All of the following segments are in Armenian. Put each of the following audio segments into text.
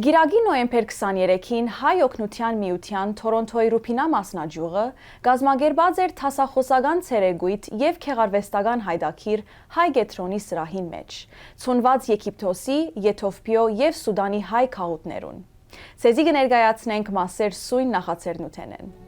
Գիրագի նոյեմբեր 23-ին Հայ օգնության միության Թորոնթոյի Ռուփինա մասնաճյուղը գազմագերբած էր թասախոսական ցերեգույթ եւ քեղարվեստական հայդակիր հայ գետրոնի սրահին մեջ, ցունված Եգիպտոսի, Եթովպիո եւ Սուդանի հայ քաղուտներուն։ Ցեզի կներկայացնենք մասեր սույն նախաձեռնութենեն։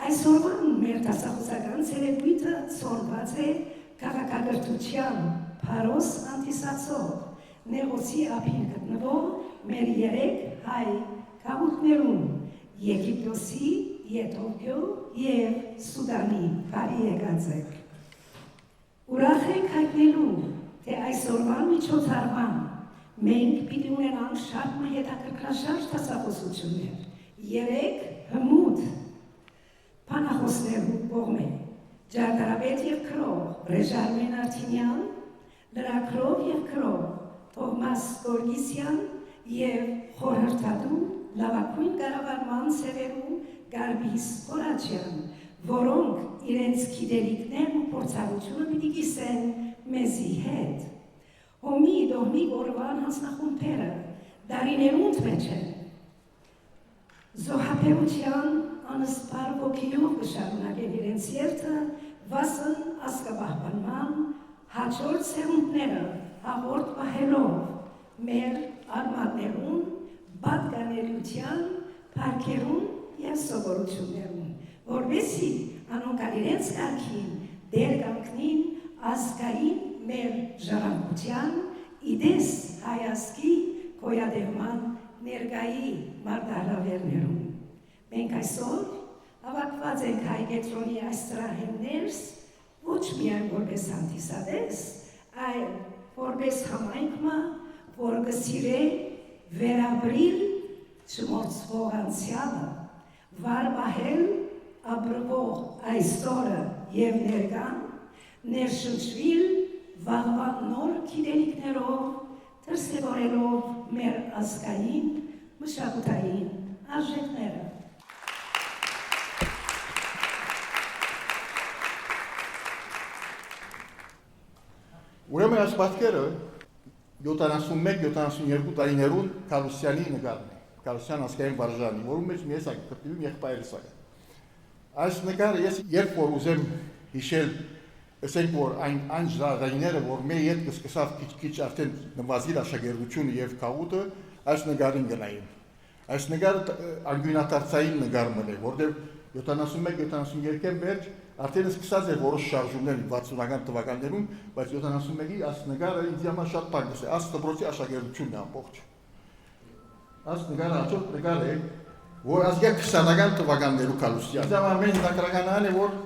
Այսօրվան մեր դասախոսական ցերեգույթը ցորված է քաղաքագրթության փարոս անտիսացող նեղոցի ափին գտնվող մեր երեք հայ քաղաքներում Եգիպտոսի, Եթովպիո եւ Սուդանի բարի եկածեք։ Ուրախ ենք հայտնելու, թե այսօրվան միջոցառմամբ մենք պիտի ունենանք շատ հետաքրքրաշարժ դասախոսություններ, երեք հմուտ Փանախոսներու կողմէ Ջարդարաբեդ եւ քրող Ռեժարմեն Արտինյան, լրագրող եւ քրող Թովմաս Գորգիսյան եւ խորհրդատու լավագույն կառավարման սևերու Գարբիս Խորաչյան, որոնք իրենց գիտելիքներն ու փորձառությունը պիտի կիսեն մեզի հետ։ Հոմի դոհմի օրվան հանձնախումբերը դարիներուն մեջ են։ Զոհապերության անսպար ոգիով կշարունակեն իրենց երթը վասն ազգապահպանման հաջորդ սերունդները հաղորդ պահելով մեր արմատներուն, պատկանելիության, փառքերուն եւ սովորություններուն, որովհետեւ անոնք իրենց կարգին դեր կանգնին ազգային մեր ժառանգության իդես հայազգի գոյատևման ներկայի մարտահրավերներուն։ Մենք այսօր հավաքված ենք հայ գետրոնի այս սրահեններս ոչ միայն որպես հանդիսատես, այլ որպես համայնքմա, որ կսիրե վերաբրիլ չմոռցվող անցյալը, վարպահել ապրվող այսօրը եւ ներկան, ներշնչվիլ վաղվա նոր գիտելիքներով, դրսևորելով մեր ազգային մշակութային արժեքները։ Ուրեմն այս պատկերը 71-72 տարիներուն Կարուսյանի նկարն է, Կարուսյան ազգային վարժանի, որում մեջ ես ակտիվում եղբայրս ա։ Այս նկարը ես երբ որ ուզեմ հիշել, ասենք որ այն ժառանգները, որ մեր հետ կսկսավ քիչ արդեն նվազիլ աշակերտությունը եւ քաղուտը, այս նկարին գնային։ Այս նկարը անգյունատարձային նկար մն է, որտեղ 71-72-ին վերջ արդեն սկսած էր որոշ շարժումներ 60-ական թվականներում, բայց 71-ի այս նկարը ինձ համար շատ բարձր է, այս դպրոցի աշակերտությունն է ամբողջ։ Այս նկարը հաջորդ նկար է, որ ազգա 20-ական թվականներու Կարուսյան։ Ինձ համար մեծ նկարականն է, որ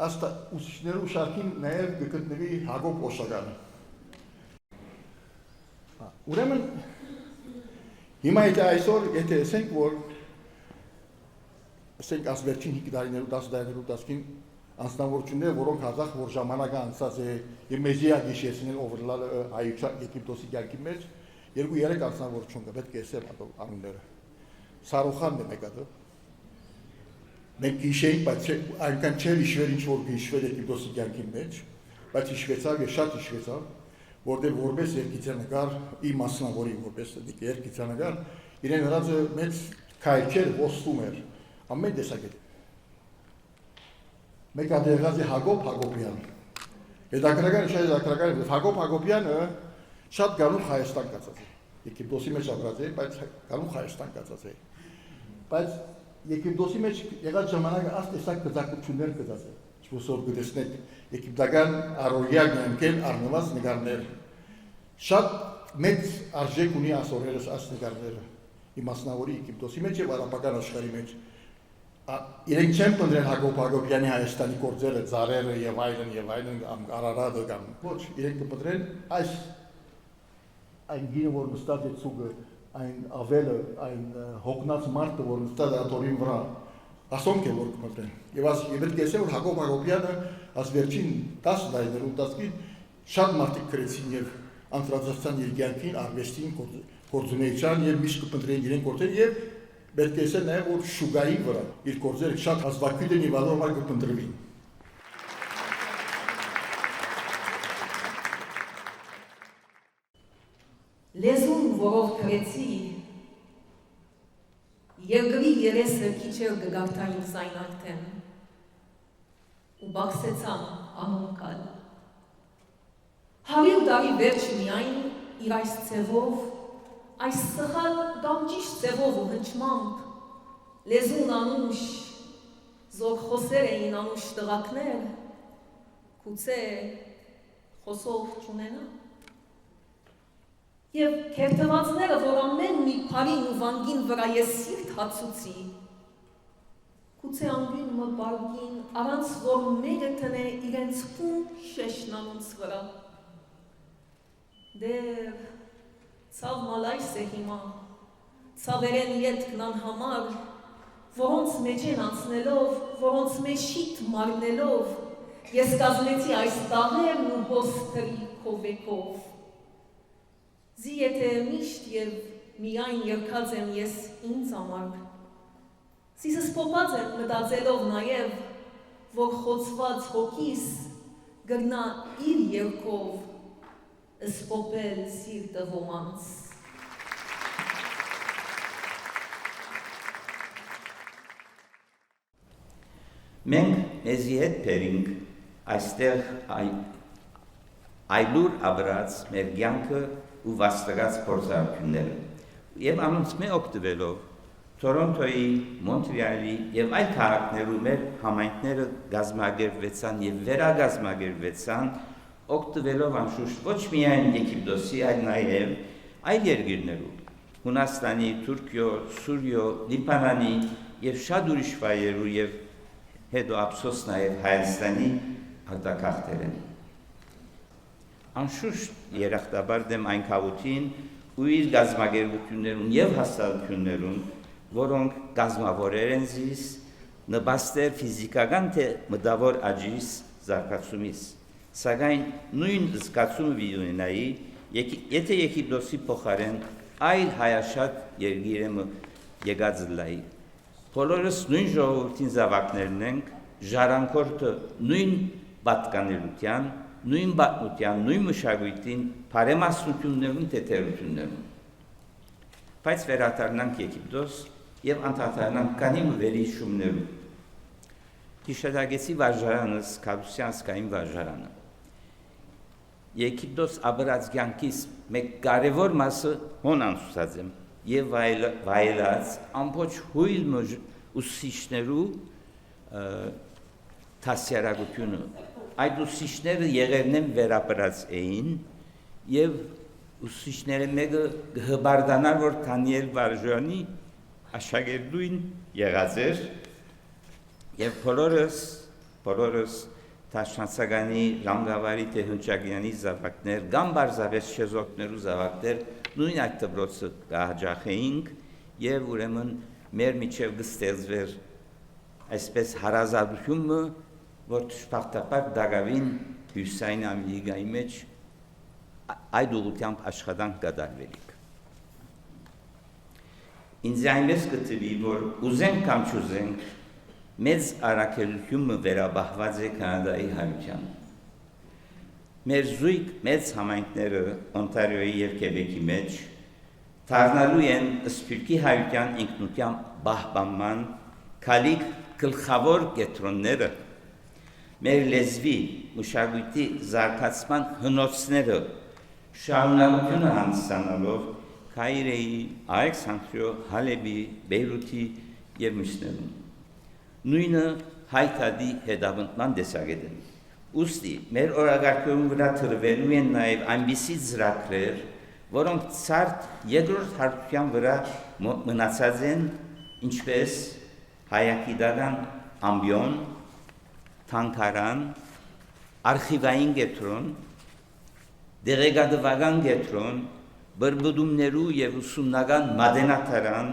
այս ուսուցիչներու շարքին նաև գտնվի Հակոբ Օշակյանը։ Ուրեմն հիմա այսօր եթե ասենք որ ասենք այս վերջին 5 տարիներու 10 տարիներու դասքին անձնավորությունները, որոնք հազար որ ժամանակը անցած է եւ մեզի ագիշեցնել overlal հայության Եգիպտոսի կյանքի մեջ, 2-3 անձնավորություն կա, պետք է ասեմ անունները։ Սարոխանն է մեկը։ Մենք հիշենք, բայց այնքան չէր հիշվել ինչ որ հիշվել Եգիպտոսի կյանքի մեջ, բայց հիշվեցավ եւ շատ հիշվեցավ, որտեղ որպես երկիցանագար, իմ մասնավորի որպես երկիցանագար, իրեն հրածը մեծ քայքեր ոսվում էր։ Ամեն տեսակետ։ Մեկ ադեղած է Հակոբ Հակոբյան։ Հետաքրական շատ հետաքրական է, Հակոբ Հակոբյանը շատ գանուխ Հայաստան կացած է։ Եգիպտոսի մեջ ապրած էի, բայց գալու Հայաստան կացած էի։ Բայց Եգիպտոսի մեջ եղած ժամանակը այս տեսակ գծակություններ կծած է։ Ինչպես գտեսնեք եգիպտական առօրյա կյանքել առնված նկարներ։ Շատ մեծ արժեք ունի ասորերս այս նկարները։ Իմասնավորի Եգիպտոսի մեջ եւ արաբական աշխարհի մեջ։ Իրենք չեն պնդրել Հակոբ Հակոբյանի Հայաստանի գործերը, ծառերը եւ այլն կամ Արարատը կամ ոչ, իրենք կպնդրեն այս այն գինը, որ նստած է ցուգը, այն ավելը, այն հոգնած մարդը, որ նստած է աթորին վրա, ասոնք է որ կպնդրեն։ Եվ պետք է ասեմ, որ Հակոբ Հակոբյանը այս վերջին 10 տարիներում տասկին շատ մարդիկ գրեցին եւ անդրադարձան իր կյանքին, արվեստին, գործունեության եւ միշտ կպնդրեն իրեն գործեր եւ պետք է ասել նաև, որ շուգայի վրա իր գործերը շատ ազվակույտ են եւ ալորմալ կպնդրվին։ Լեզուն, որով գրեցի, երկրի երեսը քիչեր կգարտային զայն արդեն, ու բաքսեցամ անոնկալ։ 100 տարի վերջ միայն իր այս ձևով, այս սխալ կամ ճիշտ ձևով ու հնչմամբ լեզուն անուշ, զոր խոսեր էին անուշ տղակներ, գուցե խոսող չունենա։ Եվ քերթվածները, որ ամեն մի փարին ու վանգին վրա ես սիրտ հացուցի, գուցե անգին մբարգին, առանց որ մերը տնե իրենց խուն շեշն անոնց վրա։ Դեր ցավ մալայս է հիմա, ցավերեն ետքն անհամար, որոնց մեջ են անցնելով, որոնց մեջ շիտ մարնելով, ես կազմեցի այս տաղերն ու հոստրի կովեկով։ Զի եթե միշտ և միայն երկած եմ ես ինձ համար, զիզս պոպած եմ մտածելով նաև, որ խոցված հոգիս գրնա իր երկով սպոպել սիրտը ոմանց։ Մենք մեզի հետ բերինք այստեղ այլուր ապրած մեր կյանքը ու վաստակած փորձառությունները եւ անոնց մե օգտվելով Թորոնտոյի, Մոնտրեալի եւ այլ քաղաքներում մեր համայնքները գազմագերվեցան եւ վերագազմագերվեցան օգտվելով անշուշտ ոչ միայն Եգիպտոսի, այլ նաեւ այլ երկրներում Հունաստանի, Թուրքիո, Սուրիո, Լիբանանի եւ շատ ուրիշ վայրերու եւ հետո ափսոս նաեւ Հայաստանի արտակարգեր են։ Անշուշտ երախտաբար դեմ այն քաղաքին ու իր գազմագերություններուն եւ հաստատություններուն, որոնք գազմավորեր են զիս, նպաստեր ֆիզիկական թե մտավոր աճիս զարգացումից։ Սակայն նույն զգացումը վիդունայի, եթե Եգիպտոսի փոխարեն այլ հայաշատ երկիրը եկած լայի։ Բոլորս նույն ժողովրդին զավակներն ենք, ժառանգորդը նույն պատկանելության, նույն պատմության, նույն մշակույթին, բարեմասնություններուն, թեթերություններուն։ Բայց վերադառնանք Եգիպտոս եւ անդրադառնանք քանի վերհիշումներուն։ Հիշատակեցի վարժարանս, Կապուսյանսկային վարժարանը։ Եգիպտոս ապրած կյանքիս մեկ կարևոր մասը հոն անցուցած եմ եւ վայելած ամբողջ հույլ ուսուցիչներու դասյարակությունը։ Այդ ուսուցիչները եղերնեն վերապրած էին եւ ուսուցիչները մեկը հբարդանար որ Դանիել Վարժյանի աշակերտուին եղած էր եւ բոլորս Տաշնացականի Ռանգավարի Տեհնչագյանի զավակներ կամ բարձավես շեզոկներու զավակներ նույն այդ դպրոցը կհաջախեինք եւ ուրեմն մեր միջև կստեղծվեր այսպես հարազատությունը որ շփախտապար դագավին Հյուսային Ամերիկայի մեջ այդ ուղղությամբ աշխատանք կատարվելիք։ Ինձ այնպես գտվի, որ ուզենք կամ չուզենք, մեծ առաքելությունը վերաբահված է Կանադայի հայությանը։ Մեր զույգ մեծ համայնքները Օնտարիոյի և Քեբեկի մեջ դառնալու են սփյուռքի հայության ինքնության պահպանման քալիք գլխավոր կետրոնները, մեր լեզվի, մշակույթի զարգացման հնոցները շարունակությունը հանդիսանալով Քայրեի, Ալեքսանդրիո, Հալեբի, Բեյրութի եւ մյուսներում։ Նույնը հայտարարի հետապնդման տեսակետն։ Ուստի մեր օրագարկում վրա թրվելու են նաեւ այնպիսի ծրագրեր, որոնք ցարտ երկրորդ հարթության վրա մնացած են, ինչպես հայագիտական ամբիոն, թանգարան, արխիվային կենտրոն, դեղեկատվական կենտրոն, բրբուդումներու եւ ուսումնական մատենադարան,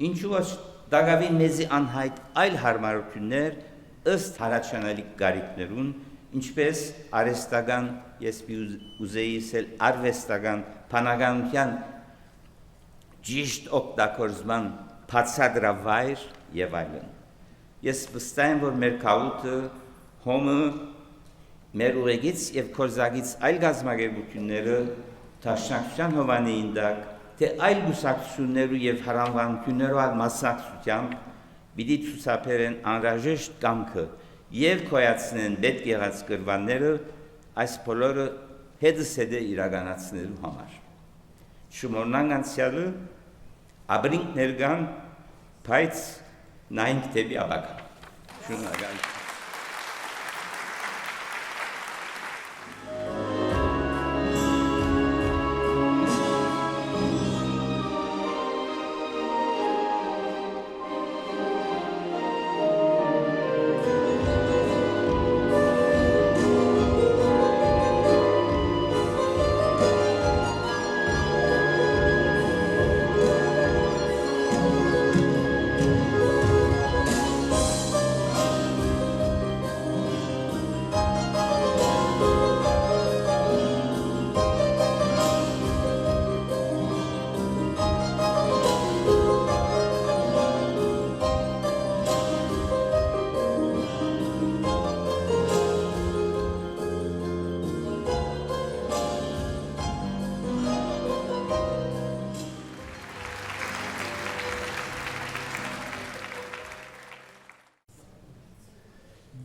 ինչու ոչ դակավին մեզի անհայտ այլ հարմարություններ ըստ հարաճանալի գարիկներուն, ինչպես արհեստական, ես ուզեի ասել արվեստական, բանականության ճիշտ օգտագործման բացատրավայր եւ այլն։ Ես վստահ եմ, որ մեր քաղուտը հոմը մեր ուղեկից եւ կորզակից այլ գազམ་ագերբությունները Տաշնակցության հովանեին դակ, թե այլ գուսակցություններու եւ հարանվանություններու այլ մասնակցությամբ պիտի ցուցաբերեն անհրաժեշտ կամքը եւ կոյացնեն պետք եղած կրվանները այս բոլորը հետզհետե իրականացնելու համար։ Շմորնան անցյալը աբրինք ներգան, բայց նայինք դեպի ապագա։ Շնորհակալ։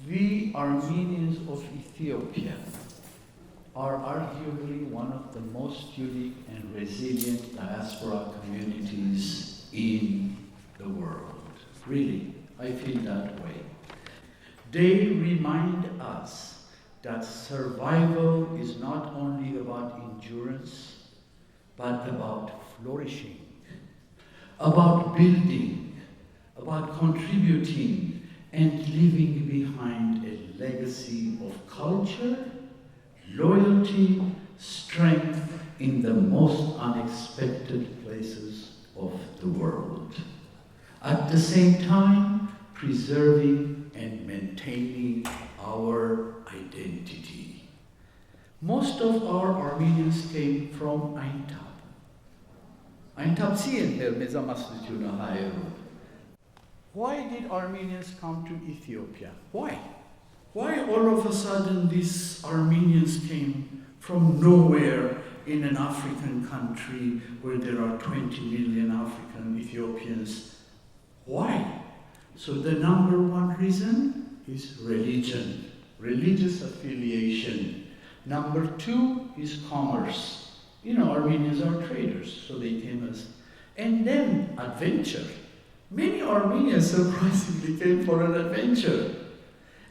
We Armenians of Ethiopia are arguably one of the most unique and resilient diaspora communities in the world. Really, I feel that way. They remind us that survival is not only about endurance, but about flourishing, about building, about contributing, and leaving behind a legacy of culture, loyalty, strength in the most unexpected places of the world. At the same time, preserving and maintaining our identity. Most of our Armenians came from Aintab. Aintabsi enter mezamasnituna hayru. Why did Armenians come to Ethiopia? Why? Why all of a sudden these Armenians came from nowhere in an African country where there are 20 million African Ethiopians? Why? So the number one reason is religion, religious affiliation. Number two is commerce. You know, Armenians are traders, so they came as, and then adventure. Many Armenians surprisingly came for an adventure.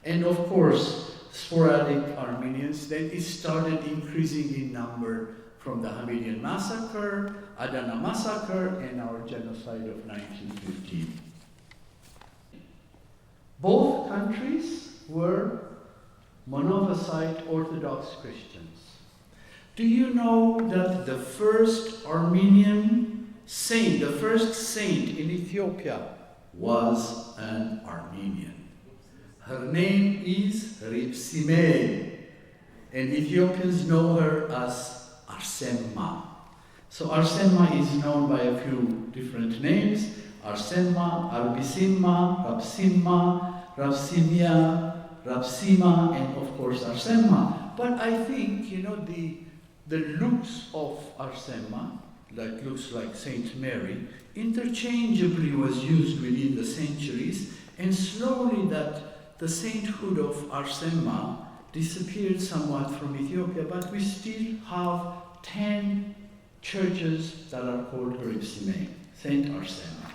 And of course, sporadic Armenians, then it started increasing in number from the Hamidian massacre, Adana massacre, and our genocide of 1915. Both countries were Monophysite Orthodox Christians. Do you know that the first Armenian saint, the first saint in Ethiopia, was an Armenian? Her name is Ripsime, and Ethiopians know her as Arsemma. So Arsemma is known by a few different names: Arsemma, Arbisimma, Rapsimma, Rapsimia, Rapsima, and of course Arsemma. But I think, you know, the looks of Arsemma, that looks like Saint Mary, interchangeably was used within the centuries, and slowly that the sainthood of Arsemma disappeared somewhat from Ethiopia, but we still have 10 churches that are called Hripsime, Saint Arsene.